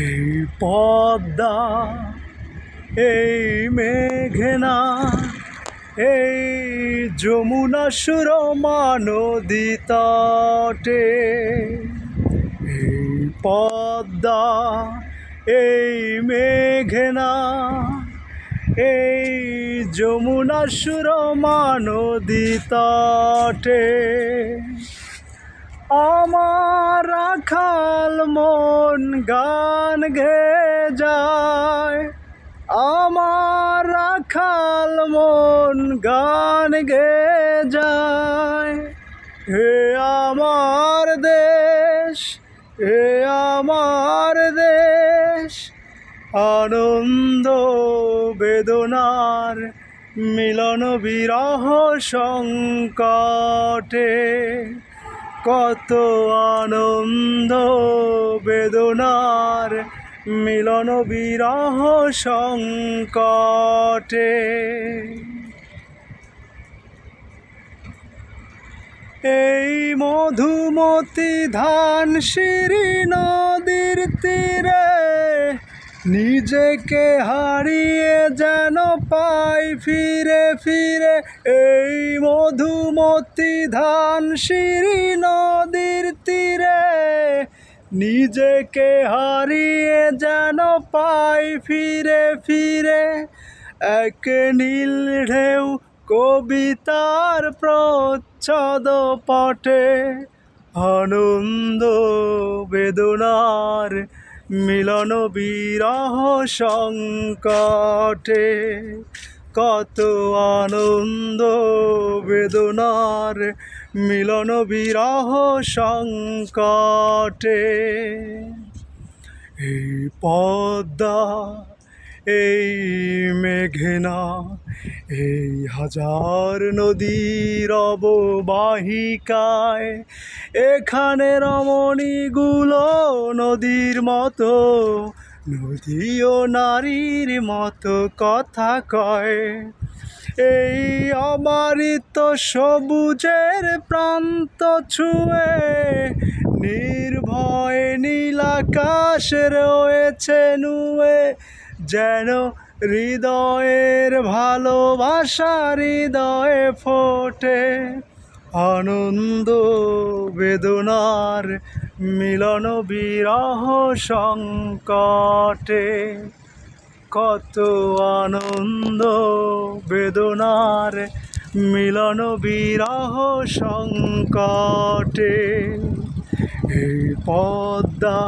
এই পদ্মা, এই মেঘনা, এই যমুনা সুরমা নদী তটে। এই পদ্মা, এই মেঘনা, এই যমুনা সুরমা নদী তটে আমার রাখাল মন গান গেয়ে যায়। আমার রাখাল মন গান গেয়ে যায়। হে আমার দেশ, হে আমার দেশ, আনন্দ বেদনার মিলন বিরহ সংকটে। কত আনন্দ বেদনার মিলন বিরহ সংকটে। এই মধুমতি ধান সিঁড়ি নদীর তীরে নিজেকে হারিয়ে যেন পাই ফিরে ফিরে। এই মধুমতি ধান সিঁড়ি নদীর তীরে নিজেকে হারিয়ে যেন পাই ফিরে ফিরে। এক নীল ঢেউ কবিতার প্রচ্ছদ পটে আনন্দ বেদনার মিলন বিরহ সংকটে। কত আনন্দ বেদনার মিলন বিরহ সংকটে। এই পদ্মা, এই মেঘনা, এই হাজার নদীর অববাহিকায় এখানে রমণীগুলো নদীর মতো, নদীও নারীর মতো কথা কয়। এই অবারিত সবুজের প্রান্ত ছুঁয়ে নির্ভয় নীলাকাশ রয়েছে নুয়ে। যেন হৃদয়ের ভালোবাসা হৃদয়ে ফোটে আনন্দ বেদনার মিলন বিরহ সংকটে। কত আনন্দ বেদনার মিলন বিরহ সংকটে। এই পদ্মা,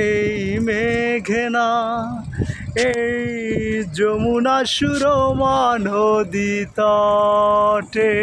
এই মেঘনা, এই যমুনা সুরমা নদী তটে।